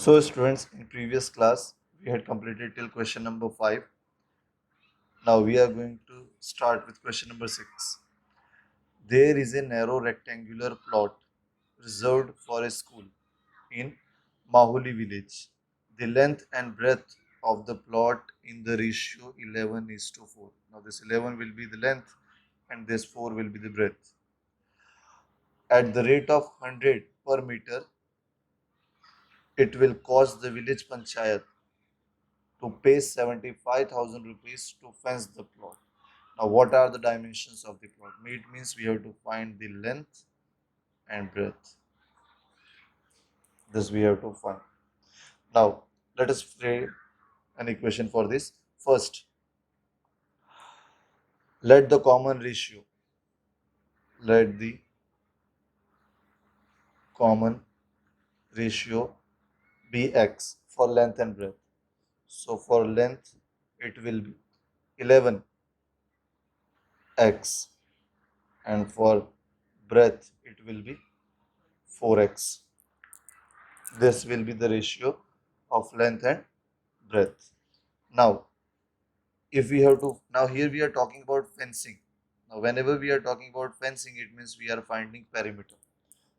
So students, in previous class we had completed till question number 5. Now we are going to start with question number 6. There is a narrow rectangular plot reserved for a school in Mahuli village. The length and breadth of the plot in the ratio 11:4. Now this 11 will be the length and this 4 will be the breadth. At the rate of 100 per meter, it will cost the village panchayat to pay 75,000 rupees to fence the plot. Now, what are the dimensions of the plot? It means we have to find the length and breadth. This we have to find. Now, let us frame an equation for this. First, let the common ratio, let the common ratio be x for length and breadth. So, for length, it will be 11x, and for breadth, it will be 4x. This will be the ratio of length and breadth. Now, if we have to, now here we are talking about fencing. Now, whenever we are talking about fencing, it means we are finding perimeter.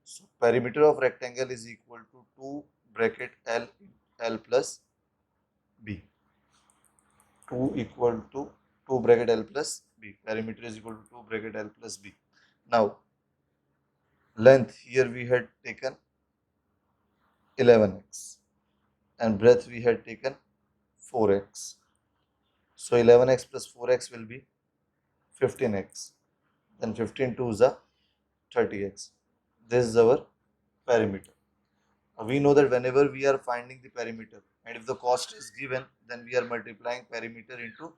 So, perimeter of rectangle is equal to 2 bracket L plus B. 2 equal to 2 bracket L plus B. Perimeter is equal to 2 bracket L plus B. Now, length here we had taken 11x and breadth we had taken 4x. So 11x plus 4x will be 15x. Then 15 2s are 30x. This is our perimeter. We know that whenever we are finding the perimeter and if the cost is given, then we are multiplying perimeter into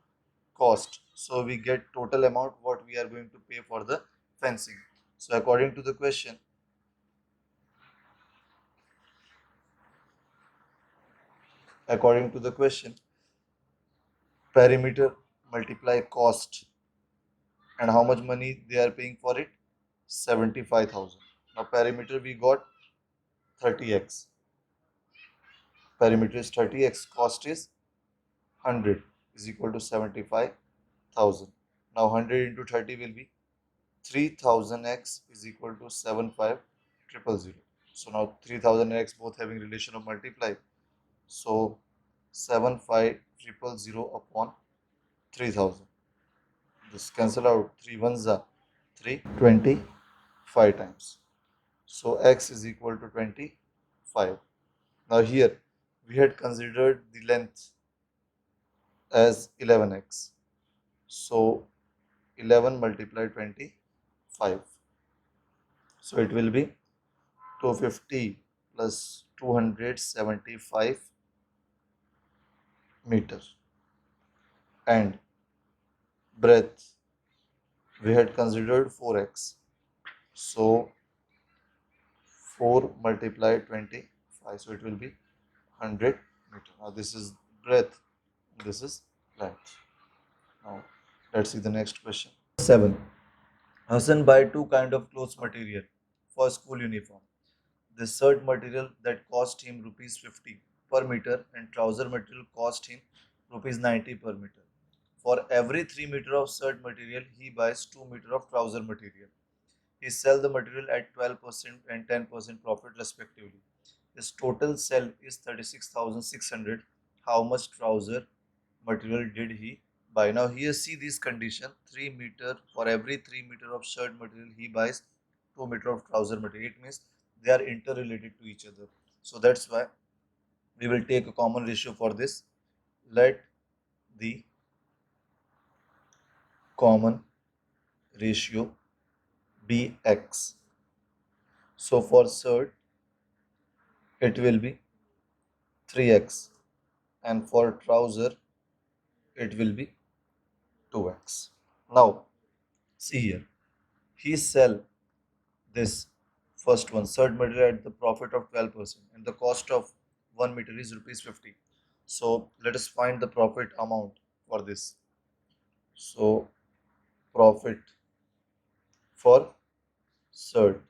cost. So we get total amount what we are going to pay for the fencing. So according to the question, perimeter multiply cost, and how much money they are paying for it? 75,000. Now perimeter we got 30x. Perimeter is 30x, cost is 100 is equal to 75,000. Now 100 into 30 will be 3000x is equal to 75000. So now 3000x both having relation of multiply. So 75000 upon 3000. This cancel out. 3 ones are 325 times. So x is equal to 25. Now here we had considered the length as 11x. So 11 multiplied 25. So it will be 250 plus 275 meter. And breadth we had considered 4x. So 4 multiplied 25. So it will be 100 meter. Now this is breadth, this is length. Now let's see the next question. 7. Hassan buy two kind of clothes material for school uniform. The shirt material that cost him rupees 50 per meter and trouser material cost him rupees 90 per meter. For every 3 meter of shirt material, he buys 2 meter of trouser material. He sells the material at 12% and 10% profit respectively. His total sell is 36,600. How much trouser material did he buy? Now here see this condition, 3 meter, for every 3 meter of shirt material he buys 2 meter of trouser material. It means they are interrelated to each other. So that's why we will take a common ratio for this. Let the common ratio be x. So for shirt it will be 3x and for trouser it will be 2x. Now see here, he sell this first one third material at the profit of 12% and the cost of 1 meter is rupees 50. So let us find the profit amount for this. So profit for third,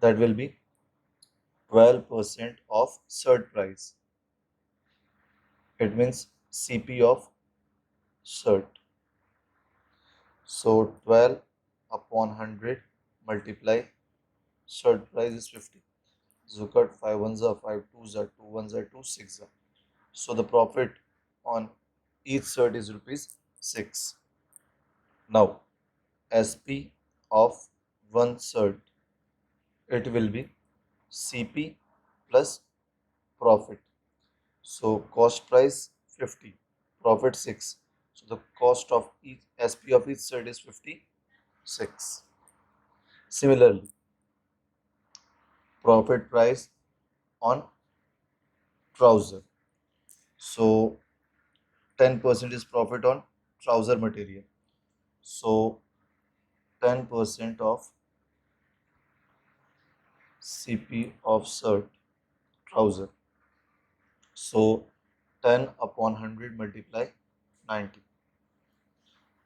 that will be 12% of cert price. It means CP of cert. So 12 upon 100 multiply cert price is 50. So cut 5 ones are 5, 2s are 2, 1s are 2, 6 are. So the profit on each cert is rupees 6. Now SP of one cert, it will be CP plus profit. So cost price 50, profit 6. So the cost of each SP of each cert is 56. Similarly, profit price on trouser. So 10% is profit on trouser material. So 10% of CP of shirt trouser. So 10 upon 100 multiply 90.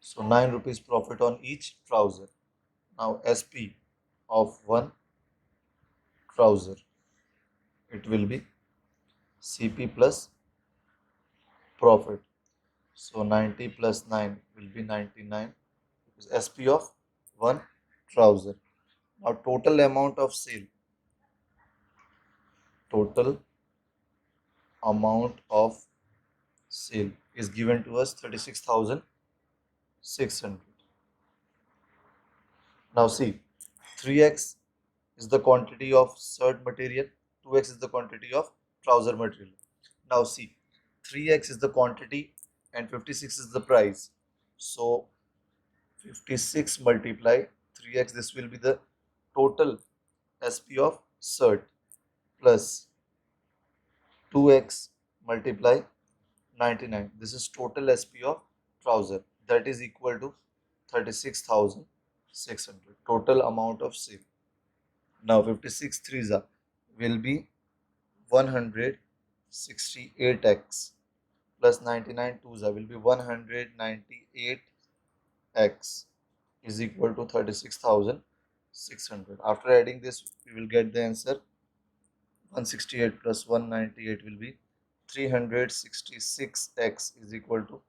So 9 rupees profit on each trouser. Now SP of one trouser, it will be CP plus profit. So 90 plus 9 will be 99. SP of one trouser. Now total amount of sale. Total amount of sale is given to us 36,600. Now see, 3x is the quantity of shirt material, 2x is the quantity of trouser material. Now see, 3x is the quantity and 56 is the price. So 56 multiply 3x, this will be the total SP of shirt plus 2x multiply 99. This is total SP of trouser, that is equal to 36,600. Total amount of sale. Now 56 threes will be 168x plus 99 twos will be 198x is equal to 36,600. After adding this, we will get the answer. 168 plus 198 will be 366x is equal to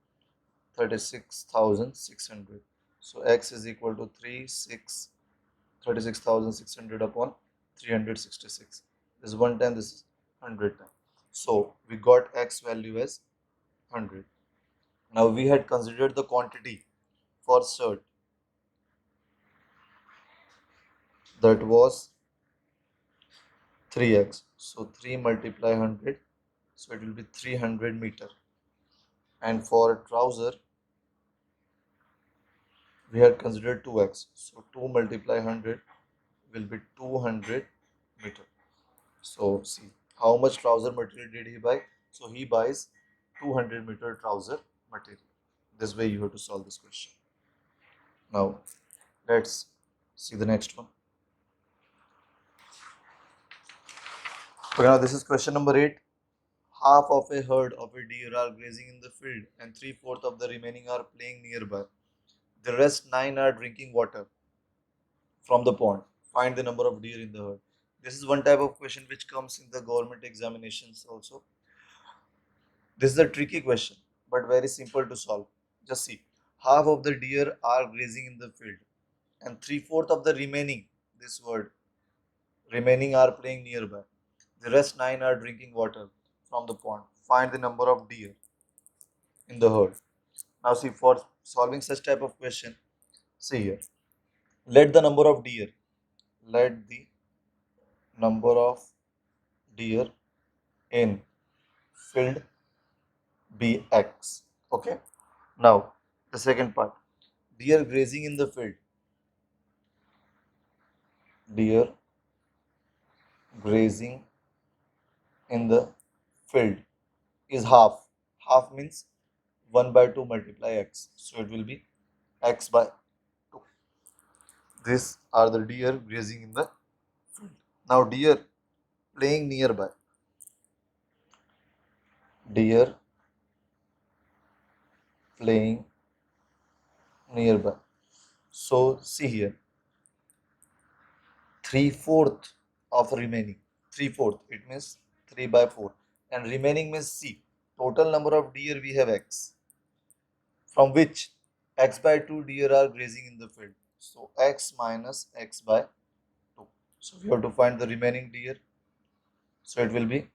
36,600. So x is equal to 36,600 upon 366. This is 1 time, this is 100 time. So we got x value as 100. Now we had considered the quantity for shirt, that was 3x. So 3 multiply 100, so it will be 300 meter. And for trouser, we had considered 2x. So 2 multiply 100 will be 200 meter. So see, how much trouser material did he buy? So he buys 200 meter trouser material. This way you have to solve this question. Now let's see the next one. Okay, now this is question number 8. Half of a herd of a deer are grazing in the field and 3/4 of the remaining are playing nearby. The rest 9 are drinking water from the pond. Find the number of deer in the herd. This is one type of question which comes in the government examinations also. This is a tricky question, but very simple to solve. Just see, half of the deer are grazing in the field, and 3/4 of the remaining, this word, remaining are playing nearby. The rest 9 are drinking water from the pond. Find the number of deer in the herd. Now see, for solving such type of question, see here, let the number of deer, let the number of deer in field be X. Okay. Now the second part, deer grazing in the field. Deer grazing in the field is half. Half means 1 by 2 multiply x. So it will be x by 2. These are the deer grazing in the field. Now deer playing nearby. Deer playing nearby. So see here, 3/4 of remaining. 3/4, it means 3 by 4, and remaining means C. Total number of deer we have X, from which X by 2 deer are grazing in the field. So X minus X by 2. So we have to find the remaining deer. So it will be,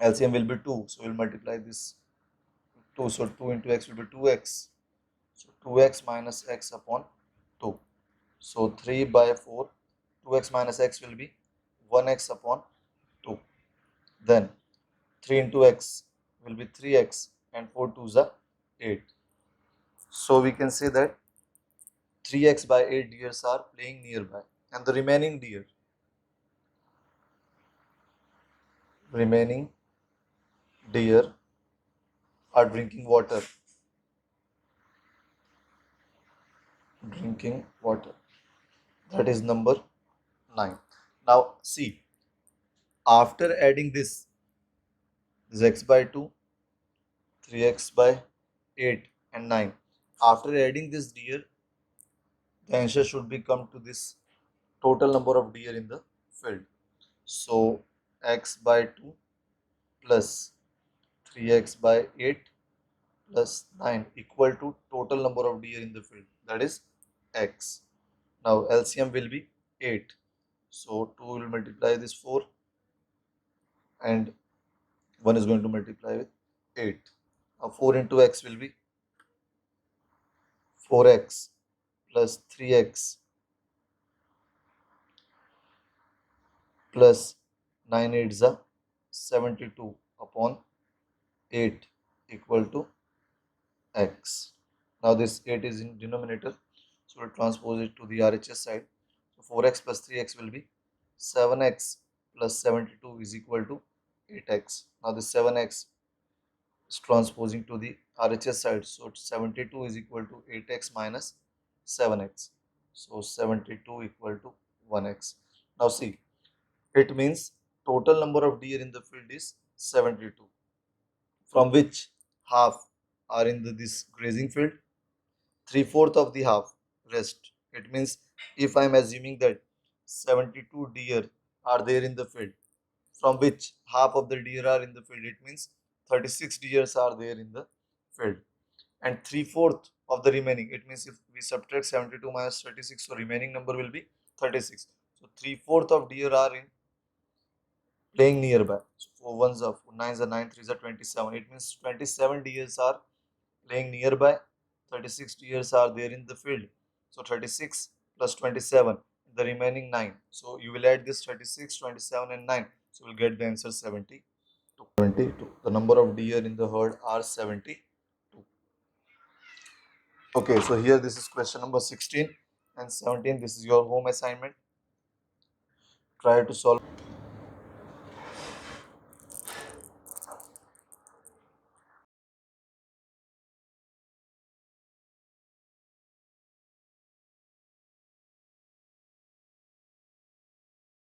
LCM will be 2. So we'll multiply this 2. So 2 into X will be 2X. So 2X minus X upon 2. So 3 by 4. 2X minus X will be 1X upon 2. Then 3 into X will be 3X, and 4 2s are 8. So we can say that 3X by 8 deers are playing nearby, and the remaining deer are drinking water. That is number 9. Now see, after adding this is X by 2, 3X by 8 and 9. After adding this deer, the answer should be come to this total number of deer in the field. So X by 2 plus 3X by 8 plus 9 equal to total number of deer in the field, that is X. Now LCM will be 8. So 2 will multiply this 4, and 1 is going to multiply with 8. Now 4 into X will be 4X plus 3X plus 9 8s are 72 upon 8 equal to X. Now this 8 is in denominator, so we'll transpose it to the RHS side. So 4X plus 3X will be 7X plus 72 is equal to 8X. Now this 7X is transposing to the RHS side, so 72 is equal to 8X minus 7X. So 72 equal to 1X. Now see, it means total number of deer in the field is 72, from which half are in this grazing field, 3/4 of the half rest. It means if I am assuming that 72 deer are there in the field, from which half of the deer are in the field, it means 36 deers are there in the field, and 3/4 of the remaining, it means if we subtract 72 minus 36, so remaining number will be 36. So 3/4 of deer are in playing nearby. So 4 ones are 4 nines are 9, 3s are 27. It means 27 deers are playing nearby, 36 deers are there in the field. So 36 plus 27, the remaining 9. So you will add this 36, 27 and 9. So we'll get the answer 72. 72. The number of deer in the herd are 72. Okay, so here this is question number 16 and 17. This is your home assignment. Try to solve.